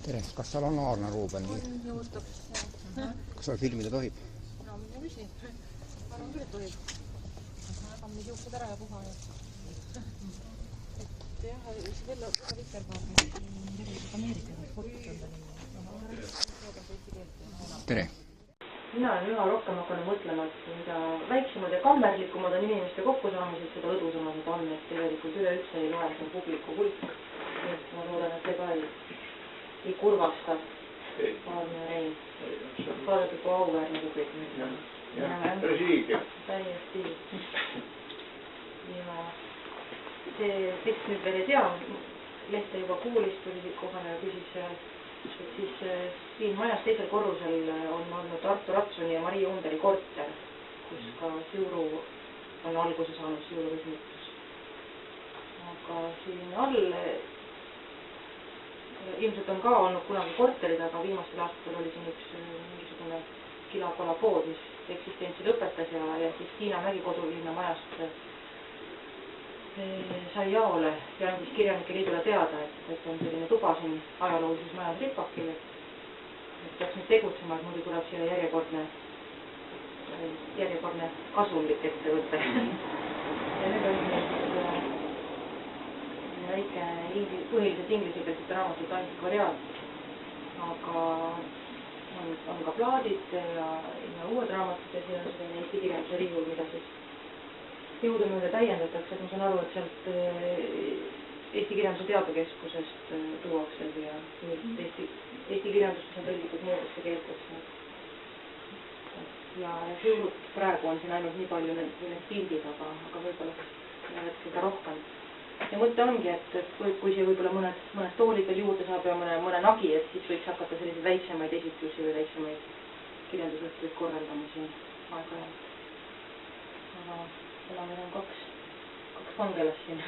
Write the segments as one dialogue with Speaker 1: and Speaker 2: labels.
Speaker 1: Tere, kas seal on Aarne Ruuben? Kas seal filmida tohib?
Speaker 2: No, mina küsin. Ma arvan küll, et tohib. Aga mis juhkud ära ja puha. Et jah, see Vello Vikerpaar tegelikult Ameerikas fotod.
Speaker 1: Tere.
Speaker 3: Mina olen üha rohkem hakanud mõtlema, et mida väiksemad ja kammerlikumad on inimeste kokkusaamised, seda õdusamad need on, et tegelikult üleüldse ei loe seal publiku hulk. Ma loodan, et see ka ei kurvasta Aarne Rein. Vaadatud kui auväärne publik.
Speaker 4: Presiidia.
Speaker 3: Täiesti. Ja see, kes nüüd veel ei tea, Lehte juba kuulis, tuli kohane ja küsis seal, et siis siin majas teisel korrusel on olnud Artur Ratsoni ja Marii Underi korter, kus ka Siuru on alguse saanud Siuru rühmitus. Aga siin all ilmselt on ka olnud kunagi korterid, aga viimastel aastatel oli siin üks mingisugune kilakolapood, mis eksistentsi lõpetas ja siis Tiina Mägi kodulinna majast sai jaole ja andis Kirjanike Liidule teada, et on selline tuba siin ajaloolises majas Ripakil, et peaks nüüd tegutsema, et muidu tuleb siia järjekordne kasumlik ettevõte. Ja nüüd on väike põhiliselt ingliskeelset raamatut antikvariaat, aga on ka plaadid ja uued raamatud ja siin on selline Eesti kirjanduse riiul, mida siis jõudumööda täiendatakse, et ma saan aru, et sealt Eesti Kirjanduse Teabekeskusest tuuakse ja Eesti kirjandust on tõlgitud muudesse keeltesse. Ja Siurut praegu on siin ainult nii palju need pildid, aga võib-olla jäävad seda rohkem. Ja mõte ongi, et kui see võib-olla mõned toolid veel juurde saab ja mõne nagi, et siis võiks hakata selliseid väiksemaid esitlusi või väiksemaid kirjandusõhtuid korraldama siin aeg-ajalt. Aga meil on kaks kangelast siin,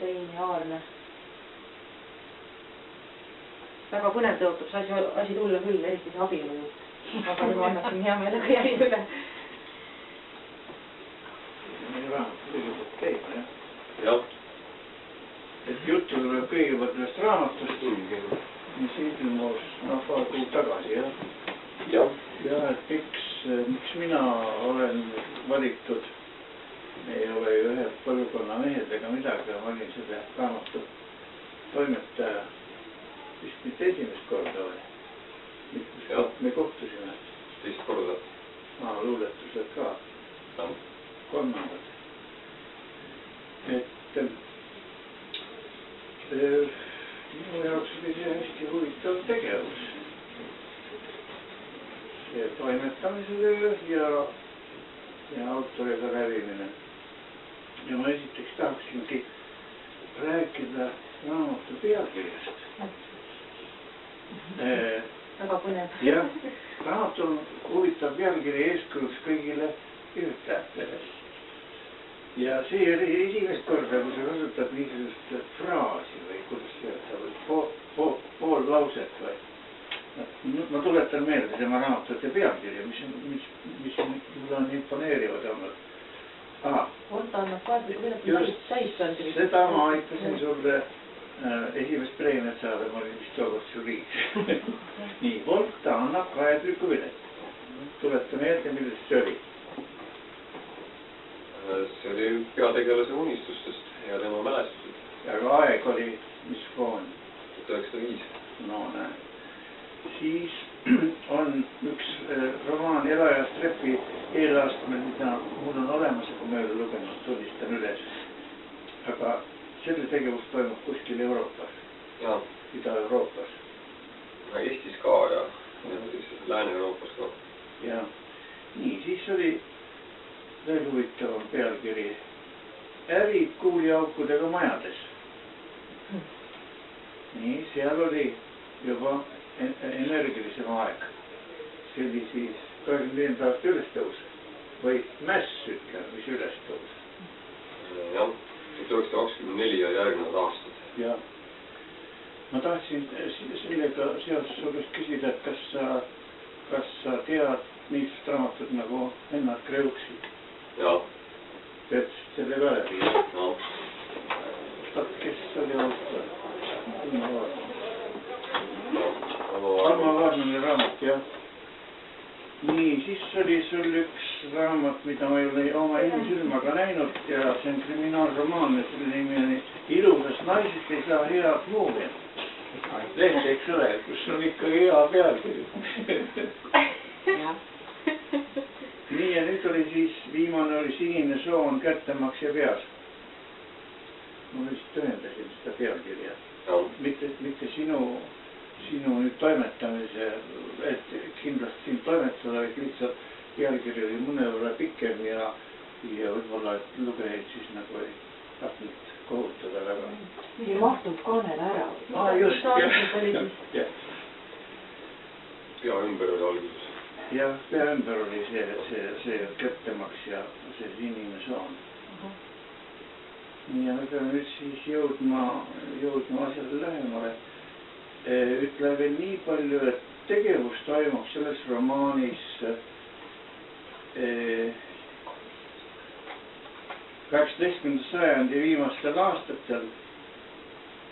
Speaker 3: Rein ja Aarne. Väga põnev tõotab see asi tulla küll, eriti see abielu juht. Aga nüüd annaksin hea meelega jäi üle.
Speaker 4: Meie raamat kõigepealt käib, jah? Jah. Et juttu tuleb kõigepealt ühest raamatust, mis ilmus paar kuud tagasi, jah? Jah. Ja et miks mina olen valitud, ei ole ju ühe põlvkonna mehed ega midagi, ma olin selle raamatu toimetaja vist mitte esimest korda või? Me kohtusime. Teist korda? Luuletused ka. Kolmandat. Et minu jaoks oli see hästi huvitav tegevus. See toimetamise töö ja autoriga läbimine. Ja ma esiteks tahaksingi rääkida raamatu pealkirjast.
Speaker 3: Väga põnev.
Speaker 4: Jah, raamat on huvitav pealkiri eeskujuks kõigile kirjutajatele. Ja see oli esimest korda, kui sa kasutad niisugust fraasi või kuidas öelda, või pool lauset või. Ma tuletan meelde tema raamatute pealkirja, mis mulle on imponeerivad olnud.
Speaker 3: Orta annab kaardliku üle,
Speaker 4: just seda ma aitasin sulle esimest preemiat saada, ma olin vist tookord žüriis. Nii, Orta annab kaedriku üle. tuleta meelde, millest see oli?
Speaker 5: See oli peategelase unistustest ja tema mälestused.
Speaker 4: Ja aga aeg oli, mis poon?
Speaker 5: 1905.
Speaker 4: No näe. Siis on üks romaan Elaja Strepi eelastmel, mida mul on olemas, aga ma ei ole lugenud, tunnistan üles. Aga selle tegevus toimub kuskil Euroopas.
Speaker 5: Ja.
Speaker 4: Ida-Euroopas.
Speaker 5: Eestis ka ja Lääne-Euroopas ka.
Speaker 4: Ja nii, siis oli veel huvitavam pealkiri. Ärid kuuliaukudega majades. Nii, seal oli juba energilisem aeg. See oli siis 24. aasta ülestõus või mäss, ütleme, mis ülestõus.
Speaker 5: Jah, 1924 ja järgnevad aastad.
Speaker 4: Ja ma tahtsin sellega seoses sellest küsida, et kas sa tead niisugust raamatut nagu Ennad Kreuksid?
Speaker 5: Jaa.
Speaker 4: Töötasid selle ka läbi?
Speaker 5: Jaa.
Speaker 4: Kes oli autor? Alma Vaarnani raamat, jah. Nii, siis oli sul üks raamat, mida ma ei ole oma silmaga näinud ja see on kriminaalromaan, selle nimi on Ilusast naisest ei saa head luume. Leht, eks ole, kus on ikka hea pealkiri. Nii, ja nüüd oli siis, viimane oli Sinine soon kättemaks ja peas. Ma vist tõendasin seda pealkirja. Mitte sinu nüüd toimetamise, et kindlasti siin toimetada, vaid lihtsalt pealkiri oli mõnevõrra pikem ja võib-olla lugejaid siis nagu ei tahtnud kohutada väga.
Speaker 3: Nii mahtub kaanele ära.
Speaker 4: Just, jah.
Speaker 5: Pea ümber oli alguses.
Speaker 4: Jah, pea ümber oli see kättemaks ja see Sinine soon. Nii, ja me peame nüüd siis jõudma asjale lähemale. Ütle veel nii palju, et tegevus toimub selles romaanis 18. sajandi viimastel aastatel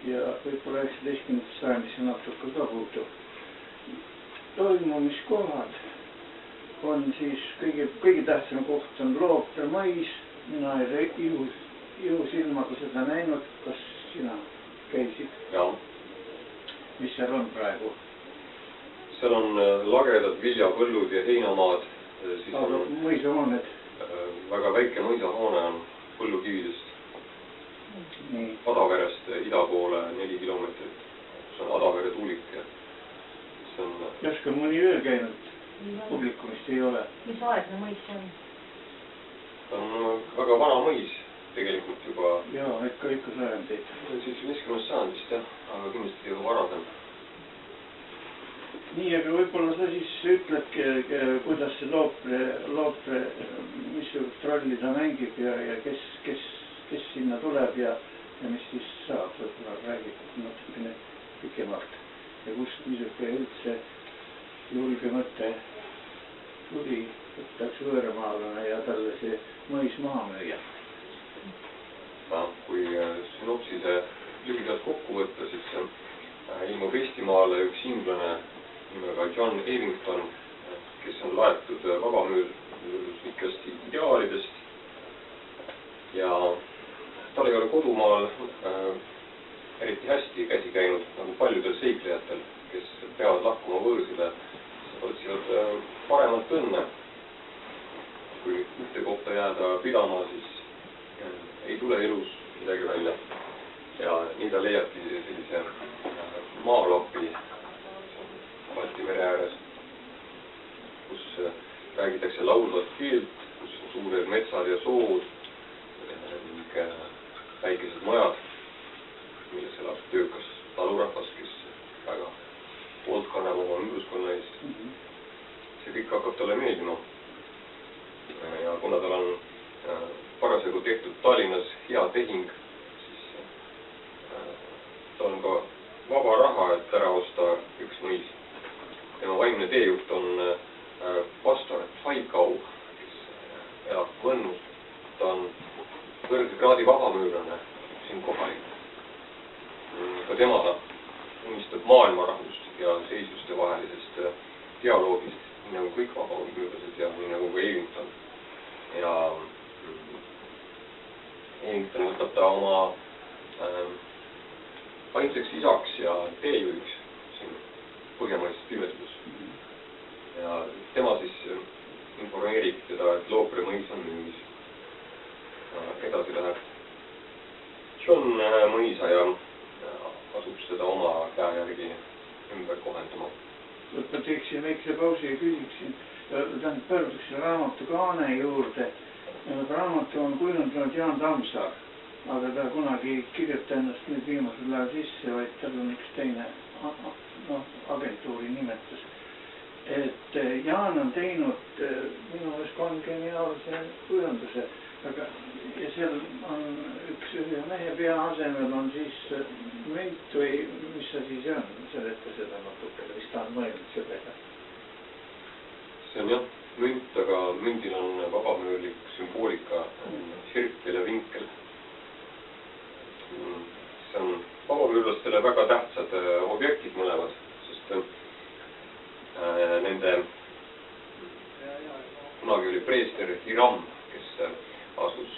Speaker 4: ja võib-olla 19. sajandis on natuke ka puutub. Toimumiskohad on siis kõige tähtsam koht on Loopre mais. Mina ei ole ihusilmaga seda näinud. Kas sina käisid?
Speaker 5: Jaa.
Speaker 4: Mis seal on praegu?
Speaker 5: Seal on lagedad viljapõllud ja heinamaad.
Speaker 4: Aga mõisahooned?
Speaker 5: Väga väike mõisahoone on põllukividest. Adaverest ida poole 4 kilomeetrit. See on Adavere tuulik.
Speaker 4: Järsku mõni öö käinud publikumist ei ole.
Speaker 3: Mis aegne mõis see on?
Speaker 5: Ta on väga vana mõis. Tegelikult juba...
Speaker 4: Jaa, ikka sajandeid.
Speaker 5: 17. sajandist, jah, aga kindlasti juba varasem.
Speaker 4: Nii, aga võib-olla sa siis ütledki, kuidas see Loopre, missugust rolli ta mängib ja kes sinna tuleb ja mis siis saab, võib-olla räägib natukene pikemalt. Ja kust niisugune üldse julge mõte tuli, võtaks võõramaalane ja talle see mõis maha müüa.
Speaker 5: Kui sünopsise lühidalt kokku võtta, siis ilmub Eestimaale üks inglane nimega John Avington, kes on laetud vabamüürlikest ideaalidest ja tal ei ole kodumaal eriti hästi käsi käinud nagu paljudel seiklejatel, kes peavad lahkuma võõrsile, otsivad paremat õnne. Kui ühte kohta jääda pidama, siis ei tule elus midagi välja. Ja nii ta leiabki sellise maalopi Balti mere ääres, kus räägitakse laulvat keelt, kus on suured metsad ja sood ning väikesed majad, milles elab töökas talurahvas, kes väga poolt kannab oma ümbruskonna eest. See kõik hakkab talle meeldima. Ja kuna tal on parasjagu tehtud Tallinnas hea tehing, siis ta on ka vaba raha, et ära osta üks mõis. Tema vaimne teejuht on pastor Faikau, kes elab Võnnus. Ta on kõrge kraadi vabamüürlane siin kohalik. Ka tema unistab maailmarahust ja seisuste vahelisest dialoogist, nagu kõik vabamüürlased ja nii nagu ka Evington. Ja Evington võtab ta oma ainsaks isaks ja teejuhiks siin põhjamaises pimeduses. Ja tema siis informeerib teda, et Loopre mõis on müügis. Edasi läheb John mõisa ja asub seda oma käe järgi ümber kohendama.
Speaker 4: Ma teeksin väikse pausi ja küsiksin, pöörduksin raamatu kaane juurde. Raamatu on kujundanud Jaan Tammsaar, aga ta kunagi kirjuta ennast nüüd viimasel ajal sisse, vaid tal on üks teine agentuuri nimetus. Et Jaan on teinud minu meelest 3 geniaalse kujunduse, ja seal on ühe mehe pea asemel on siis münt või mis see siis on, seleta seda natukene, mis ta on mõelnud sellega.
Speaker 5: See on jah münt, aga mündil on vabamüürlik sümboolika, sirkel ja vinkel. See on vabamüürlastele väga tähtsad objektid mõlemad, sest nende kunagi oli preester Hiram, kes asus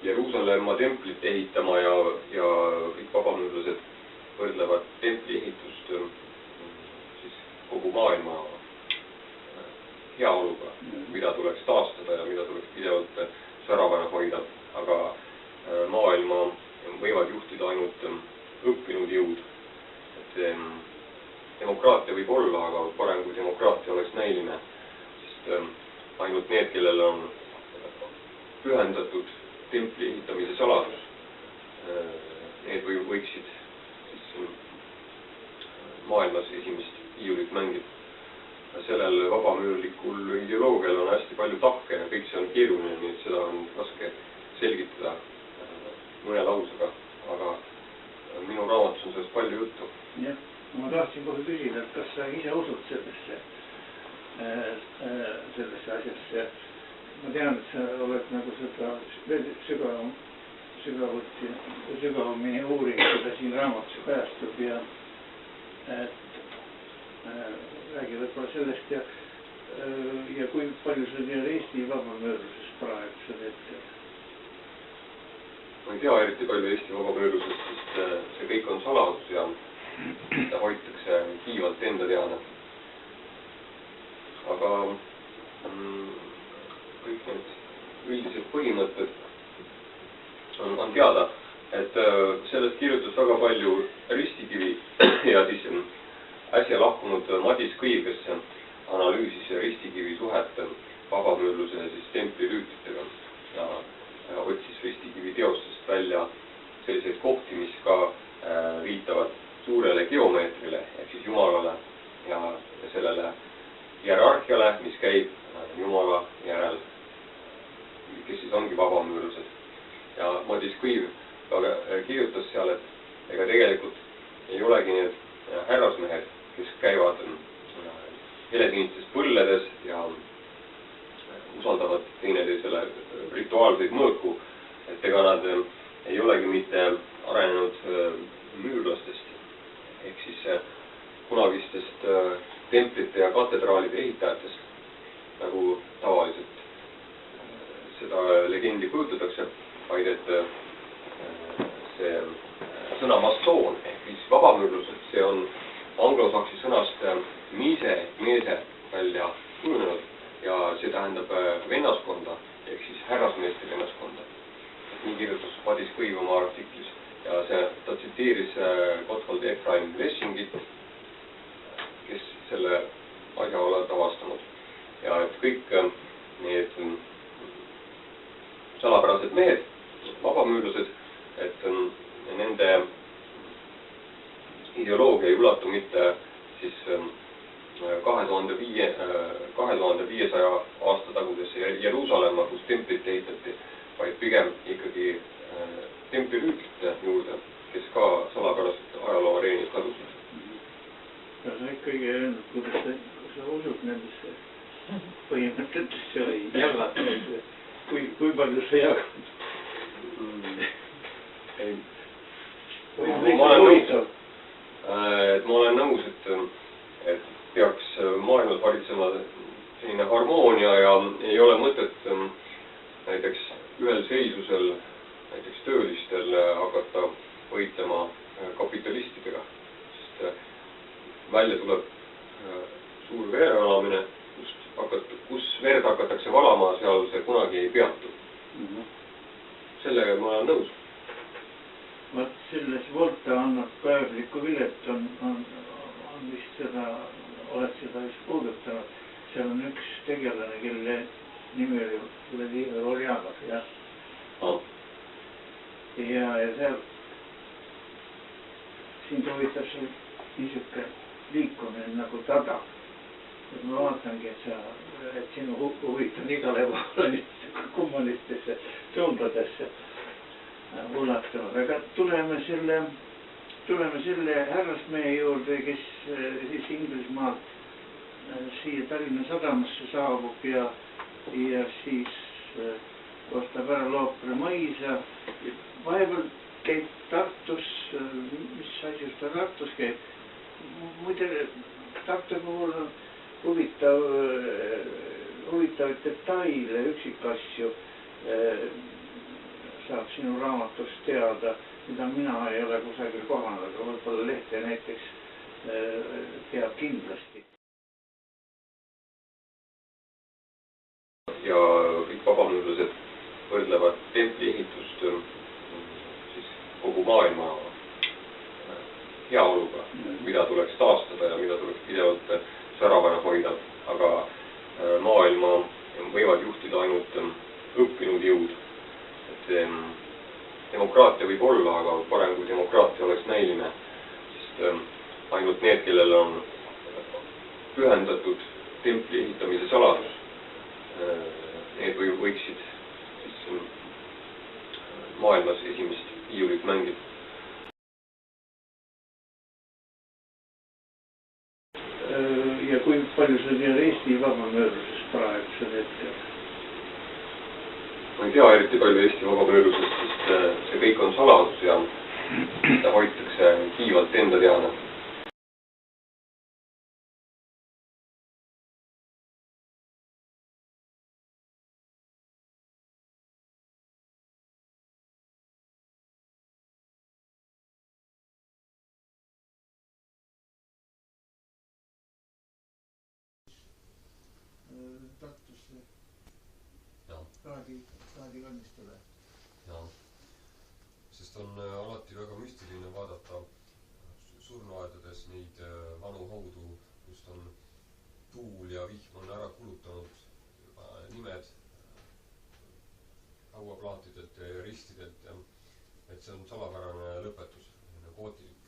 Speaker 5: Jeruusalemma templit ehitama ja kõik vabamüürlased võrdlevad templi ehitust siis kogu maailma heaoluga, mida tuleks taastada ja mida tuleks pidevalt säravana hoida, aga maailma võivad juhtida ainult õppinud jõud. Et demokraatia võib olla, aga parem kui demokraatia oleks näiline, sest ainult need, kellel on pühendatud templi ehitamise saladus, need võiksid siis maailmas esimest viiulit mängida. Sellel vabamüürlikul ideoloogial on hästi palju tahke ja kõik see on keeruline, nii et seda on raske selgitada mõne lausega, aga minu raamatus on sellest palju juttu.
Speaker 4: Jah, ma tahtsin kohe küsida, et kas sa ise usud sellesse asjasse. Ma tean, et sa oled nagu seda sügavamini uuring, seda siin raamatus kajastub ja räägi võib-olla sellest ja kui palju sa tead Eesti vabamüürlusest praegu sa teed?
Speaker 5: Ma ei tea eriti palju Eesti vabamüürlusest, sest see kõik on saladus ja seda hoitakse kiivalt enda teada. Aga kõik need üldised põhimõtted on teada, et sellest kirjutas väga palju Ristikivi ja siis äsja lahkunud Madis Kõiv, kes analüüsis Ristikivi suhet vabamüürluse ja siis templirüütlitega ja otsis Ristikivi teostest välja selliseid kohti, mis ka viitavad suurele geomeetrile ehk siis Jumalale ja sellele hierarhiale, mis käib Jumala järel, kes siis ongi vabamüürlused. Ja Madis Kõiv kirjutas seal, et ega tegelikult ei olegi need härrasmehed, kes käivad helesinistes põlledes ja usaldavad teineteisele rituaalseid mõõku, et ega nad ei olegi mitte arenenud müürlastest, ehk siis kunagistest templite ja katedraalide ehitajatest, nagu tavaliselt seda legendi kujutatakse, vaid et see sõna mastoon ehk siis vabamüürlused, see on anglosaksi sõnast meese välja kujunenud ja see tähendab vennaskonda ehk siis härrasmeeste vennaskonda. Nii kirjutas Madis Kõiv oma artiklis ja ta tsiteeris Gotthold Ephraim Lessingit, kes selle asja oled avastanud. Ja et kõik need salapärased mehed, vabamüürlused, et nende ideoloogia ei ulatu mitte siis 2500 aasta tagusesse Jeruusalemma, kus templit ehitati, vaid pigem ikkagi templirüütlite juurde, kes ka salapäraselt ajaloo areenil kadusid.
Speaker 4: Ja sa ikkagi öelnud, kuidas sa usud nendesse põhimõtetesse või jagad, kui palju sa jagad? Ma
Speaker 5: olen nõus, et peaks maailmas valitsema harmoonia ja ei ole mõtet näiteks ühel seisusel, näiteks töölistel hakata võitlema kapitalistidega, sest välja tuleb suur verevalamine, kus verd hakatakse valama, seal see kunagi ei peatu. Sellega ma olen nõus.
Speaker 4: Vaat selles Volta annab päevliku vilet on vist seda, oled seda vist puudutanud. Seal on üks tegelane, kelle nimi oli Vladimir Orjanov, jah. Ja seal sind huvitab seal niisuke liikumine nagu tada. Et ma vaatangi, et sinu huvitab igale poole kummalistesse suundadesse ulatunud. Aga tuleme selle härrasmehe juurde, kes siis Inglismaalt siia Tallinna sadamasse saabub ja siis ostab ära Loopre mõisa. Vahepeal käib Tartus, mis asjus ta Tartus käib? Muide, Tartu puhul on huvitavaid detaile, üksikasju saab sinu raamatust teada, mida mina ei ole kusagil kohanud, aga võib-olla Lehte näiteks teab kindlasti.
Speaker 5: Ja kõik vabamüülased võrdlevad templi ehitust siis kogu maailma heaoluga, mida tuleks taastada ja mida tuleks pidevalt säravana hoida, aga maailma võivad juhtida ainult õppinud jõud. Demokraatia võib olla, aga parem kui demokraatia oleks näiline, sest ainult need, kellel on pühendatud templi ehitamise saladus, need võiksid siis maailmas esimest viiulit mängida.
Speaker 4: Ja kui palju sa tead Eesti vabamöödusest praegusel hetkel?
Speaker 5: Ma ei tea eriti palju Eesti vabamöödusest, sest see kõik on saladus ja seda hoitakse kiivalt enda teada.
Speaker 4: Tartusse raadikalmistule.
Speaker 5: Jaa, sest on alati väga müstiline vaadata surnuaedades neid vanu haudu, kust on tuul ja vihm on ära kulutanud juba nimed hauaplaatidelt ja ristidelt, et see on salapärane lõpetus, kootilik.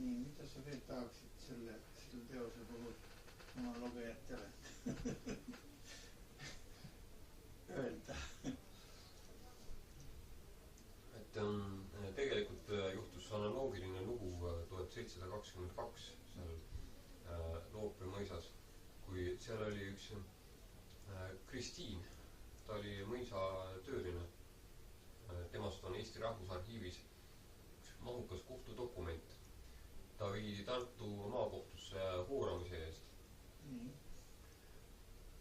Speaker 4: Nii, mida sa veel tahaksid selle teose puhul oma lugejatele öelda?
Speaker 5: Et tegelikult juhtus analoogiline lugu 1722 seal Loopre mõisas, kui seal oli üks Kristiin, ta oli mõisa tööline. Temast on Eesti Rahvusarhiivis üks mahukas kohtudokument. Ta viidi Tartu maakohtusse hooramise eest.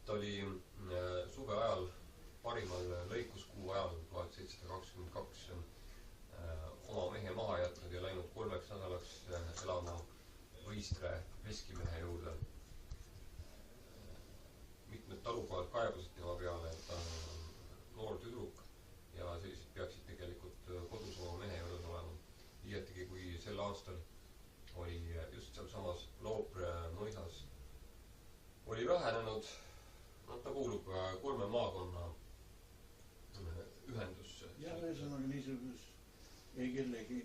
Speaker 5: Ta oli suve ajal, parimal lõikuskuu ajal 1722 oma mehe maha jätnud ja läinud 3 nädalaks elama Võistre veskimehe juurde. Mitmed talukohad kaebasid tema peale, et ta on noor tüdruk ja sellised peaksid tegelikult kodus oma mehe juures olema. Liiatigi kui sel aastal oli just seal samas Loopre mõisas oli vähenenud, ta kuulub 3 maakonna ühendusse.
Speaker 4: Ja ühesõnaga niisugus ei kellegi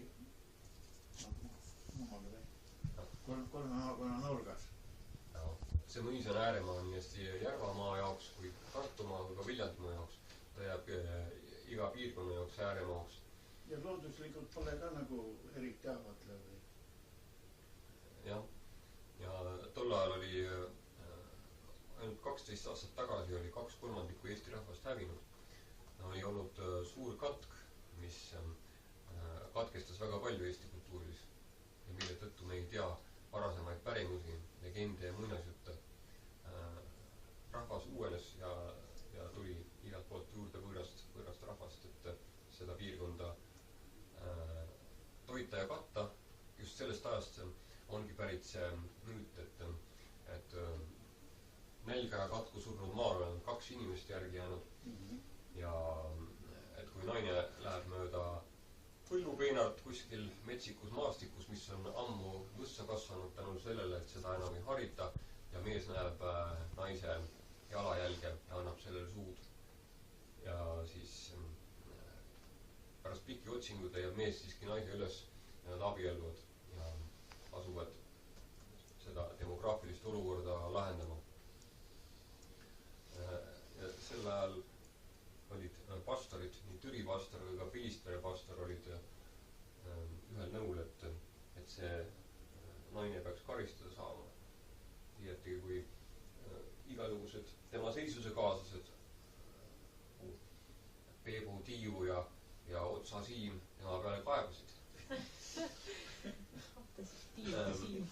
Speaker 4: maale 3 maakonna nurgas.
Speaker 5: See mõis on ääremaa nii hästi Järvamaa jaoks kui Tartumaa kui ka Viljandimaa jaoks. Ta jääb iga piirkonna jaoks ääremaaks.
Speaker 4: Ja looduslikult pole ka nagu eriti ahvatlev.
Speaker 5: Jah, ja tol ajal oli ainult 12 aastat tagasi oli 2/3 Eesti rahvast hävinud. Oli olnud suur katk, mis katkestas väga palju Eesti kultuuris ja mille tõttu me ei tea varasemaid pärimusi legende ja muinasjutte. Rahvas uuenes ja tuli igalt poolt juurde võõrast rahvast, et seda piirkonda toita ja katta. Just sellest ajast ongi pärit see müüt, et nälga ja katku surnud maal on 2 inimest järgi jäänud ja et kui naine läheb mööda põllupeenart kuskil metsikus maastikus, mis on ammu võssa kasvanud tänu sellele, et seda enam ei harita ja mees näeb naise jalajälge ja annab sellele suud. Ja siis pärast pikki otsinguid leiab mees siiski naise üles ja nad abielluvad ja asuvad seda demograafilist olukorda lahendama. Ja sel ajal olid pastorid, nii Türi pastor kui ka Pilistpere pastor olid ühel nõul, et see naine peaks karistada saama. Liiatigi kui igalugused tema seisuse kaaslased, Peebu, Tiiu ja Otsa Siim tema peale kaebasid.
Speaker 2: Tiiu ja Siim.